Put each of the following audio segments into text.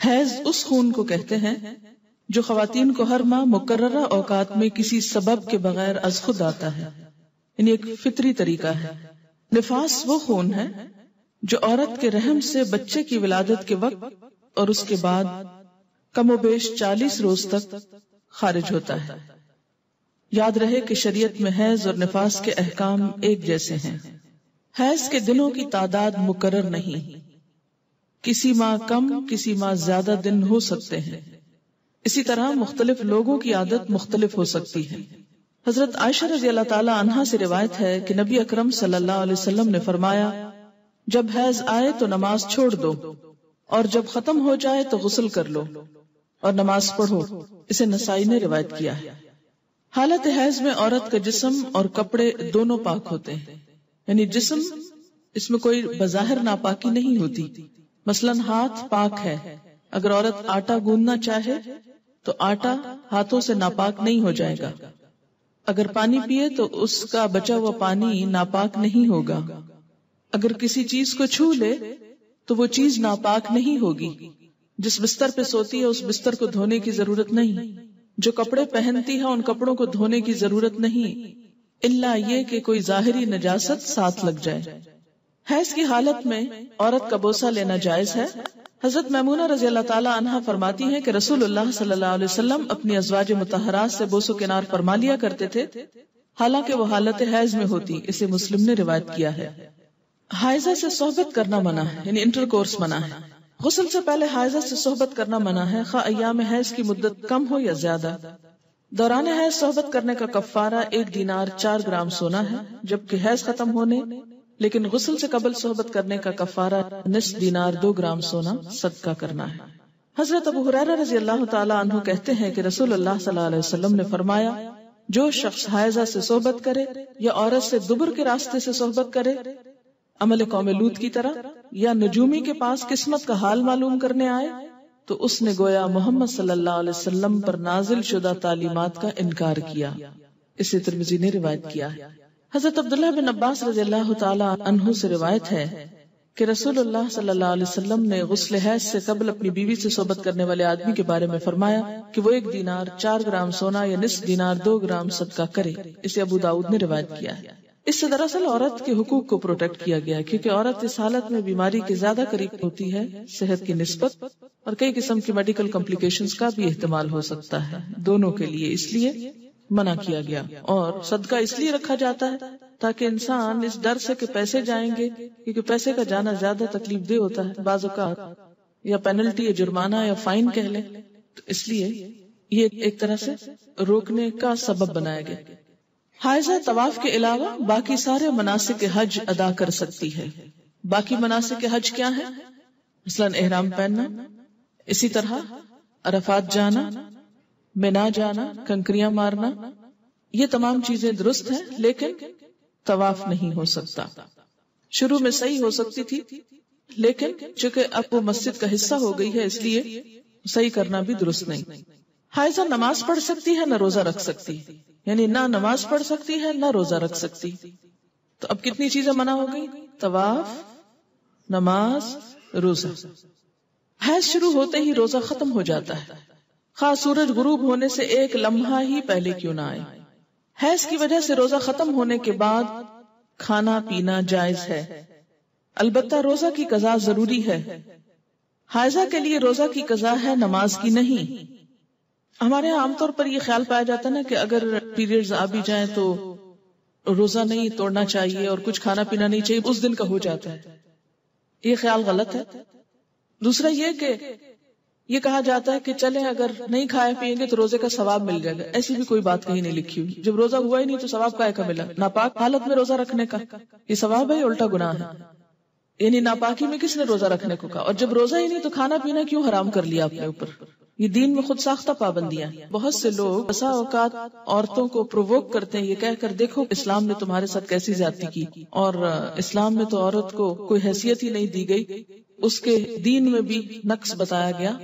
حیض اس خون کو کہتے ہیں جو خواتین کو ہر ماہ مقررہ اوقات میں کسی سبب کے بغیر از خود آتا ہے، یعنی ایک فطری طریقہ ہے۔ نفاس وہ خون ہے جو عورت کے رحم سے بچے کی ولادت کے وقت اور اس کے بعد کم و بیش 40 روز تک خارج ہوتا ہے۔ یاد رہے کہ شریعت میں حیض اور نفاس کے احکام ایک جیسے ہیں۔ حیض کے دنوں کی تعداد مقرر نہیں، کسی ماہ کم کسی ماہ زیادہ دن ہو سکتے ہیں۔ اسی طرح مختلف لوگوں کی عادت مختلف ہو سکتی ہے۔ حضرت عائشہ رضی اللہ تعالی عنہا سے روایت ہے کہ نبی اکرم صلی اللہ علیہ وسلم نے فرمایا، جب حیض آئے تو نماز چھوڑ دو، اور جب ختم ہو جائے تو غسل کر لو اور نماز پڑھو۔ اسے نسائی نے روایت کیا ہے۔ حالت حیض میں عورت کا جسم اور کپڑے دونوں پاک ہوتے ہیں، یعنی جسم، اس میں کوئی بظاہر ناپاکی نہیں ہوتی۔ مثلا ہاتھ پاک ہے، اگر عورت آٹا گوندنا چاہے تو آٹا ہاتھوں سے ناپاک نہیں ہو جائے گا۔ اگر پانی پیے تو اس کا بچا ہوا پانی ناپاک نہیں ہوگا۔ اگر کسی چیز کو چھو لے تو وہ چیز ناپاک نہیں ہوگی۔ جس بستر پہ سوتی ہے اس بستر کو دھونے کی ضرورت نہیں۔ جو کپڑے پہنتی ہے ان کپڑوں کو دھونے کی ضرورت نہیں، الا یہ کہ کوئی ظاہری نجاست ساتھ لگ جائے۔ حیض کی حالت میں عورت کا بوسہ لینا جائز ہے۔ حضرت میمونہ رضی اللہ تعالی عنہا فرماتی ہیں کہ رسول اللہ صلی اللہ علیہ وسلم اپنی ازواج مطہرات سے بوس و کنار فرما لیا کرتے تھے، حالانکہ وہ حالت حیض میں ہوتی۔ اسے مسلم نے روایت کیا ہے۔ حائضہ سے صحبت کرنا منع ہے، یعنی انٹر کورس منع ہے۔ غسل سے پہلے حائضہ سے صحبت کرنا منع ہے، خواہ ایام حیض کی مدت کم ہو یا زیادہ۔ دوران حیض صحبت کرنے کا کفارہ 1 دینار 4 گرام سونا ہے، جبکہ حیض ختم ہونے لیکن غسل سے قبل صحبت کرنے کا کفارہ نصف دینار 2 گرام سونا صدقہ کرنا ہے۔ حضرت ابو ہریرہ رضی اللہ تعالی عنہ کہتے ہیں کہ رسول اللہ صلی اللہ علیہ وسلم نے فرمایا، جو شخص حائضہ سے صحبت کرے یا عورت سے دبر کے راستے سے صحبت کرے، عمل قوم لوط کی طرح، یا نجومی کے پاس قسمت کا حال معلوم کرنے آئے، تو اس نے گویا محمد صلی اللہ علیہ وسلم پر نازل شدہ تعلیمات کا انکار کیا۔ اسے ترمذی نے روایت کیا ہے۔ حضرت عبداللہ بن عباس رضی اللہ تعالی عنہ سے روایت ہے کہ رسول اللہ صلی اللہ علیہ وسلم نے غسل حیض سے قبل اپنی بیوی سے صحبت کرنے والے آدمی کے بارے میں فرمایا کہ وہ 1 دینار 4 گرام سونا یا نصف دینار 2 گرام صدقہ کرے۔ اسے ابو داؤد نے روایت کیا ہے۔ اس سے دراصل عورت کے حقوق کو پروٹیکٹ کیا گیا ہے، کیونکہ عورت اس حالت میں بیماری کے زیادہ قریب ہوتی ہے صحت کی نسبت، اور کئی قسم کی میڈیکل کمپلیکیشنز کا بھی احتمال ہو سکتا ہے دونوں کے لیے، اس لیے منع کیا گیا۔ اور صدقہ اس لیے رکھا جاتا ہے تاکہ انسان اس ڈر سے کہ پیسے جائیں گے، کیونکہ پیسے کا جانا زیادہ تکلیف دہ ہوتا ہے بعض اوقات، یا پینلٹی یا جرمانہ یا فائن کہہ لیں، تو اس لیے یہ ایک طرح سے روکنے کا سبب بنایا گیا۔ حائضہ طواف کے علاوہ باقی سارے مناسک حج ادا کر سکتی ہے۔ باقی مناسک حج کیا ہے؟ مثلا احرام پہننا، اسی طرح عرفات جانا، مینا جانا، کنکریاں مارنا، یہ تمام چیزیں درست ہیں، لیکن طواف نہیں ہو سکتا۔ شروع میں صحیح ہو سکتی تھی، لیکن چونکہ اب وہ مسجد کا حصہ ہو گئی ہے اس لیے صحیح کرنا بھی درست نہیں۔ حائضہ نماز پڑھ سکتی ہے نہ روزہ رکھ سکتی، یعنی نہ نماز پڑھ سکتی ہے نہ روزہ رکھ سکتی۔ تو اب کتنی چیزیں منع ہو گئی؟ طواف، نماز، روزہ۔ حیض شروع ہوتے ہی روزہ ختم ہو جاتا ہے، خواہ سورج غروب ہونے سے 1 لمحہ ہی پہلے کیوں نہ آئے۔ حیض کی وجہ سے روزہ ختم ہونے کے بعد کھانا پینا جائز ہے، البتہ روزہ کی قضا ضروری ہے۔ حائضہ کے لیے روزہ کی قضا ہے، نماز کی نہیں۔ ہمارے یہاں عام طور پر یہ خیال پایا جاتا ہے نا کہ اگر پیریڈز آ بھی جائیں تو روزہ نہیں توڑنا چاہیے اور کچھ کھانا پینا نہیں چاہیے، اس دن کا ہو جاتا ہے۔ یہ خیال غلط ہے۔ دوسرا یہ کہ یہ کہا جاتا ہے کہ چلیں اگر نہیں کھائے پیئیں گے تو روزے کا ثواب مل جائے گا، ایسی بھی کوئی بات کہیں نہیں لکھی ہوئی۔ جب روزہ ہوا ہی نہیں تو ثواب کائے کا ملا؟ ناپاک حالت میں روزہ رکھنے کا یہ ثواب ہے یا الٹا گناہ ہے؟ یعنی ناپاکی میں کس نے روزہ رکھنے کو کہا؟ اور جب روزہ ہی نہیں تو کھانا پینا کیوں حرام کر لیا اپنے اوپر؟ یہ دین میں خود ساختہ پابندیاں۔ بہت سے لوگ بسا اوقات عورتوں کو پرووک کرتے ہیں یہ کہہ کر دیکھو اسلام نے تمہارے ساتھ کیسی زیادتی کی، اور اسلام میں تو عورت کو کوئی حیثیت ہی نہیں دی گئی، اس کے دین میں بھی نقص بتایا گیا،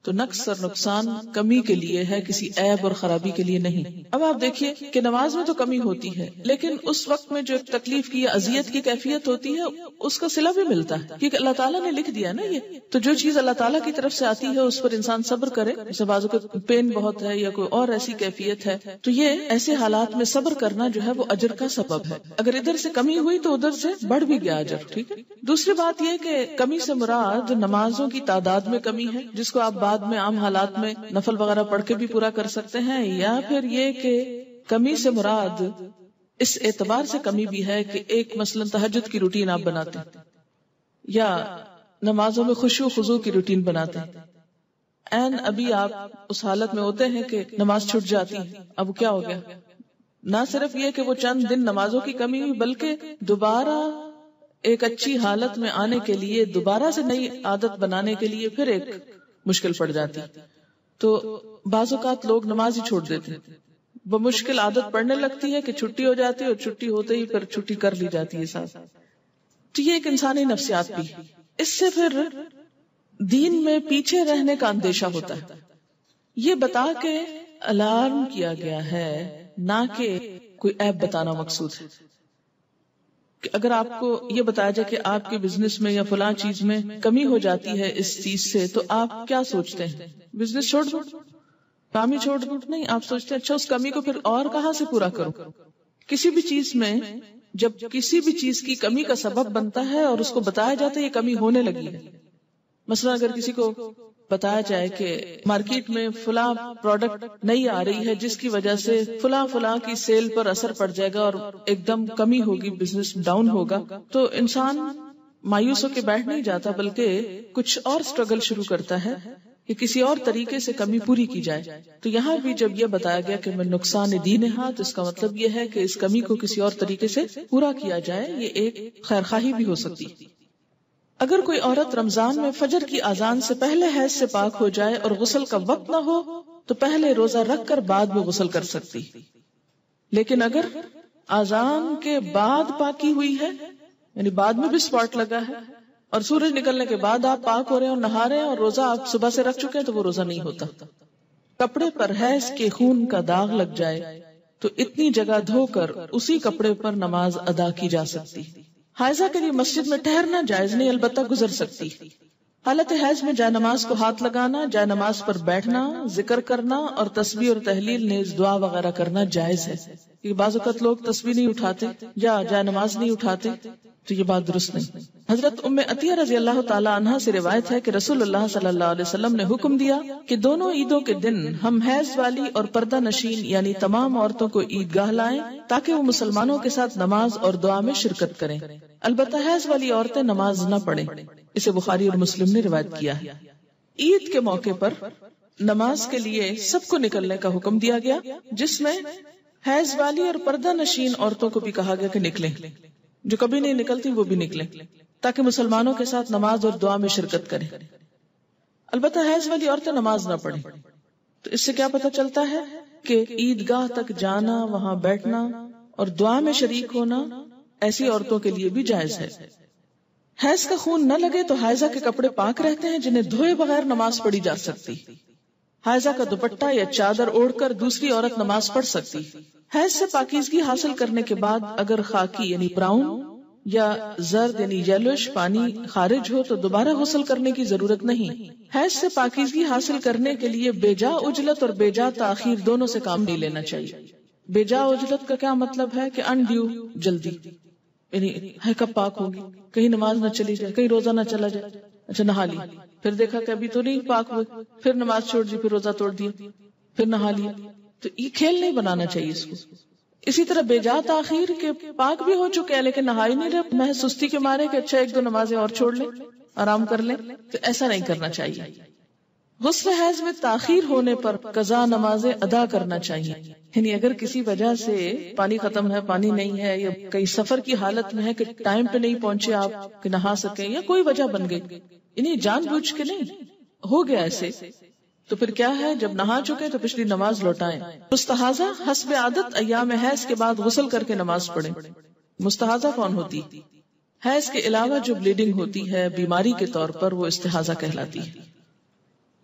تو نقص اور نقصان کمی کے لیے ہے، کسی عیب اور خرابی کے لیے نہیں۔ اب آپ دیکھیے کہ نماز میں تو کمی ہوتی ہے، لیکن اس وقت میں جو ایک تکلیف کی یا اذیت کی کیفیت ہوتی ہے اس کا صلہ بھی ملتا ہے، کیونکہ اللہ تعالیٰ نے لکھ دیا نا یہ۔ تو جو چیز اللہ تعالیٰ کی طرف سے آتی ہے اس پر انسان صبر کرے، جیسے بازو کو پین بہت ہے یا کوئی اور ایسی کیفیت ہے، تو یہ ایسے حالات میں صبر کرنا جو ہے وہ اجر کا سبب ہے۔ اگر ادھر سے کمی ہوئی تو ادھر سے بڑھ بھی گیا اجر، ٹھیک ہے۔ دوسری بات یہ کہ کمی سے مراد نمازوں کی تعداد میں کمی ہے، جس کو آپ بعد میں عام حالات میں نفل وغیرہ پڑھ کے بھی پورا کر سکتے ہیں، یا پھر یہ کہ کمی سے مراد اس اعتبار سے کمی بھی ہے کہ ایک مثلا تہجد کی روٹین آپ بناتے ہیں یا نمازوں میں خشوع خضوع کی روٹین بناتے ہیں، ابھی آپ اس حالت میں ہوتے ہیں کہ نماز چھوٹ جاتی ہے، اب کیا ہو گیا؟ نہ صرف یہ کہ وہ چند دن نمازوں کی کمی ہوئی، بلکہ دوبارہ ایک اچھی حالت میں آنے کے لیے، دوبارہ سے نئی عادت بنانے کے لیے پھر ایک مشکل پڑ جاتی۔ تو بعض اوقات لوگ نماز ہی چھوڑ دیتے ہیں، بمشکل عادت پڑنے لگتی ہے کہ چھٹی ہو جاتی ہے، اور چھٹی ہوتے ہی پھر چھٹی کر لی جاتی ہے ساتھ۔ تو یہ ایک انسانی نفسیات بھی، اس سے پھر دین میں پیچھے رہنے کا اندیشہ ہوتا ہے۔ یہ بتا کے الارم کیا گیا ہے، نہ کہ کوئی عیب بتانا مقصود ہے۔ کہ اگر آپ کو یہ بتایا جائے کہ آپ کے بزنس میں یا فلاں چیز میں کمی ہو جاتی ہے اس چیز سے، تو آپ کیا سوچتے ہیں؟ بزنس چھوڑ دو، کام ہی چھوڑ دو؟ نہیں، آپ سوچتے ہیں اچھا اس کمی کو پھر اور کہاں سے پورا کروں۔ کسی بھی چیز میں جب کسی بھی چیز کی کمی کا سبب بنتا ہے اور اس کو بتایا جاتا ہے یہ کمی ہونے لگی ہے، مثلا اگر کسی کو بتایا جائے کہ مارکیٹ میں فلاں پروڈکٹ نہیں آ رہی ہے جس کی وجہ سے فلاں کی سیل پر اثر پڑ جائے گا اور ایک دم کمی ہوگی، بزنس ڈاؤن ہوگا، تو انسان مایوس ہو کے بیٹھ نہیں جاتا، بلکہ کچھ اور سٹرگل شروع کرتا ہے کہ کسی اور طریقے سے کمی پوری کی جائے۔ تو یہاں بھی جب یہ بتایا گیا کہ میں نقصان دین ہے، تو اس کا مطلب یہ ہے کہ اس کمی کو کسی اور طریقے سے پورا کیا جائے، یہ ایک خیرخواہی بھی ہو سکتی۔ اگر کوئی عورت رمضان میں فجر کی اذان سے پہلے حیض سے پاک ہو جائے اور غسل کا وقت نہ ہو تو پہلے روزہ رکھ کر بعد میں غسل کر سکتی، لیکن اگر اذان کے بعد پاکی ہوئی ہے، یعنی بعد میں بھی سپاٹ لگا ہے اور سورج نکلنے کے بعد آپ پاک ہو رہے ہیں اور نہا رہے ہیں اور روزہ آپ صبح سے رکھ چکے ہیں، تو وہ روزہ نہیں ہوتا۔ کپڑے پر حیض کے خون کا داغ لگ جائے تو اتنی جگہ دھو کر اسی کپڑے پر نماز ادا کی جا سکتی۔ حائضہ کے لیے مسجد میں ٹھہرنا جائز نہیں، البتہ گزر سکتی۔ حالت حیض میں جائے نماز کو ہاتھ لگانا، جائے نماز پر بیٹھنا، ذکر کرنا اور تسبیح اور تحلیل نیز دعا وغیرہ کرنا جائز ہے۔ یہ بعض اوقات لوگ تسبیح نہیں اٹھاتے یا جائے نماز نہیں اٹھاتے، تو یہ بات درست نہیں۔ حضرت ام عطیہ رضی اللہ تعالی عنہا سے روایت ہے کہ رسول اللہ صلی اللہ علیہ وسلم نے حکم دیا کہ دونوں عیدوں کے دن ہم حیض والی اور پردہ نشین یعنی تمام عورتوں کو عیدگاہ لائیں تاکہ وہ مسلمانوں کے ساتھ نماز اور دعا میں شرکت کریں، البتہ حیض والی عورتیں نماز نہ پڑھیں۔ اسے بخاری اور مسلم نے روایت کیا ہے۔ عید کے موقع پر نماز کے لیے سب کو نکلنے کا حکم دیا گیا، جس میں حیض والی اور پردہ نشین عورتوں کو بھی کہا گیا کہ نکلیں، جو کبھی نہیں نکلتی وہ بھی نکلیں تاکہ مسلمانوں کے ساتھ نماز اور دعا میں شرکت کریں، البتہ حیض والی عورتیں نماز نہ پڑھیں۔ تو اس سے کیا پتہ چلتا ہے کہ عیدگاہ تک جانا، وہاں بیٹھنا اور دعا میں شریک ہونا ایسی عورتوں کے لیے بھی جائز ہے۔ حیض کا خون نہ لگے تو حائضہ کے کپڑے پاک رہتے ہیں جنہیں دھوئے بغیر نماز پڑھی جا سکتی۔ حائضہ کا دوپٹہ یا چادر اوڑھ کر دوسری عورت نماز پڑھ سکتی۔ حیض سے پاکیزگی حاصل کرنے کے بعد اگر خاکی یعنی براؤن یا زرد یعنی یلوش پانی خارج ہو تو دوبارہ غسل کرنے کی ضرورت نہیں۔ حیض سے پاکیزگی حاصل کرنے کے لیے بیجا عجلت اور بیجا تاخیر دونوں سے کام نہیں لینا چاہیے۔ بیجا عجلت کا کیا مطلب ہے کہ انڈیو جلدی، یعنی ہے کب پاک ہوگی، کہیں نماز نہ چلی جائے، کہیں روزہ نہ چلا جائے، اچھا نہا لی، پھر دیکھا کہ ابھی تو نہیں پاک ہوئے، پھر نماز چھوڑ دی، پھر روزہ توڑ دیا، پھر نہا لیا، تو یہ کھیل نہیں بنانا چاہیے اس کو۔ اسی طرح بیجا تاخیر کے پاک بھی ہو چکے ہیں لیکن نہا ہی نہیں رہے، محض سستی کے مارے کہ اچھا ایک دو نمازیں اور چھوڑ لیں، آرام کر لیں، تو ایسا نہیں کرنا چاہیے۔ غسل حیض میں تاخیر ہونے پر قضا نمازیں ادا کرنا چاہیے، یعنی اگر کسی وجہ سے پانی ختم ہے، پانی نہیں ہے، یا کئی سفر کی حالت میں ہے کہ ٹائم پہ نہیں پہنچے آپ کہ نہا سکیں، یا کوئی وجہ بن گئی، یعنی جان بوجھ کے نہیں ہو گیا ایسے، تو پھر کیا ہے، جب نہا چکے تو پچھلی نماز لوٹائیں۔ مستحاضہ حسب عادت ایام حیض کے بعد غسل کر کے نماز پڑھیں۔ مستحاضہ کون ہوتی؟ حیض کے علاوہ جو بلیڈنگ ہوتی ہے بیماری کے طور پر، وہ استحاضہ کہلاتی ہے۔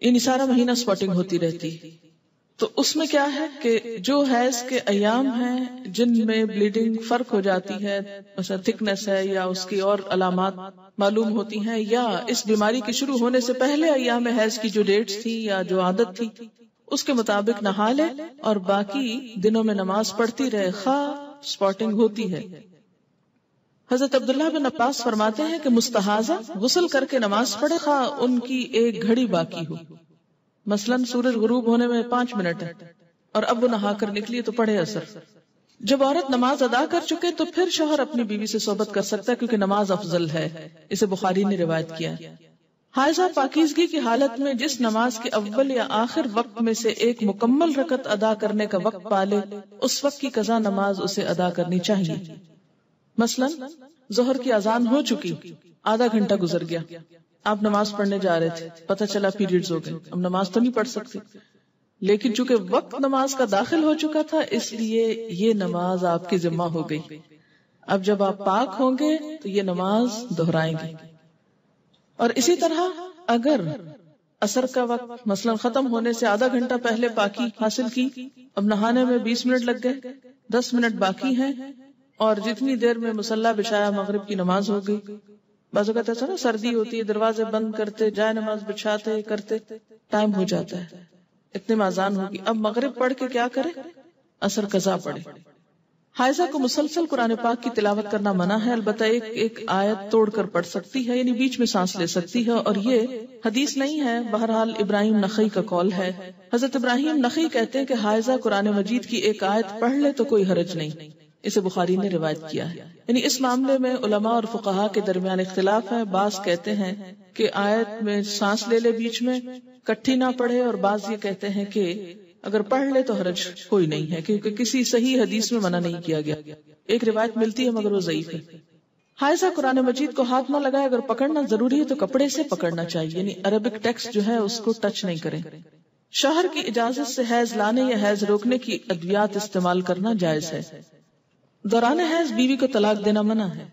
یعنی سارا مہینہ اسپاٹنگ ہوتی رہتی. تو اس میں کیا ہے کہ جو حیض کے ایام ہیں جن میں بلیڈنگ فرق ہو جاتی ہے، مثلا تھکنس ہے یا اس کی اور علامات معلوم ہوتی ہیں، یا اس بیماری کے شروع ہونے سے پہلے ایام حیض کی جو ڈیٹس تھی یا جو عادت تھی اس کے مطابق نہا لے اور باقی دنوں میں نماز پڑھتی رہے خواہ اسپاٹنگ ہوتی ہے. حضرت عبداللہ بن عباس فرماتے ہیں کہ مستحاضہ غسل کر کے نماز پڑھے خواہ ان کی ایک گھڑی باقی ہو. مثلاً سورج غروب ہونے میں 5 منٹ ہے اور اب وہ نہا کر نکلی تو پڑھے اثر. جب عورت نماز ادا کر چکے تو پھر شوہر اپنی بیوی سے صحبت کر سکتا ہے کیونکہ نماز افضل ہے. اسے بخاری نے روایت کیا. حائضہ پاکیزگی کی حالت میں جس نماز کے اول یا آخر وقت میں سے ایک مکمل رکعت ادا کرنے کا وقت پالے اس وقت کی قضا نماز اسے ادا کرنی چاہیے. مثلاً ظہر کی اذان ہو چکی، آدھا گھنٹہ گزر گیا، آپ نماز پڑھنے جا رہے تھے، پتہ چلا پیریڈز ہو گئے، اب نماز تو نہیں پڑھ سکتے، لیکن چونکہ وقت نماز کا داخل ہو چکا تھا اس لیے یہ نماز آپ کی ذمہ ہو گئی. اب جب آپ پاک ہوں گے تو یہ نماز دہرائیں گے. اور اسی طرح اگر عصر کا وقت مثلا ختم ہونے سے آدھا گھنٹہ پہلے پاکی حاصل کی، اب نہانے میں 20 منٹ لگ گئے، 10 منٹ باقی ہیں، اور جتنی دیر میں مصلی بچھایا مغرب کی نماز ہو گئی. بعض اوقات ایسا نا سردی ہوتی ہے، دروازے بند کرتے جائے نماز بچھاتے کرتے ٹائم ہو جاتا ہے، اتنے میں اذان ہوگی. اب مغرب پڑھ کے کیا کرے؟ عصر قضا پڑھے. حائضہ کو مسلسل قرآن پاک کی تلاوت کرنا منع ہے، البتہ ایک ایک آیت توڑ کر پڑھ سکتی ہے، یعنی بیچ میں سانس لے سکتی ہے، اور یہ حدیث نہیں ہے، بہرحال ابراہیم نخعی کا قول ہے. حضرت ابراہیم نخعی کہتے ہیں کہ حائضہ قرآن مجید کی ایک آیت پڑھ لے تو کوئی حرج نہیں. اسے بخاری نے روایت کیا ہے. یعنی اس معاملے میں علماء اور فقہاء کے درمیان اختلاف ہے. بعض کہتے ہیں کہ آیت میں سانس لے لے بیچ میں، کٹھی نہ پڑھے، اور بعض یہ کہتے ہیں کہ اگر پڑھ لے تو حرج کوئی نہیں ہے، کیونکہ کسی صحیح حدیث میں منع نہیں کیا گیا. ایک روایت ملتی ہے مگر وہ ضعیف ہے. حائضہ قرآن مجید کو ہاتھ نہ لگائے، اگر پکڑنا ضروری ہے تو کپڑے سے پکڑنا چاہیے، یعنی عربک ٹیکسٹ جو ہے اس کو ٹچ نہیں کریں. شوہر کی اجازت سے حیض لانے یا حیض روکنے کی ادویات استعمال کرنا جائز ہے. دوران حیض بیوی کو طلاق دینا منع ہے.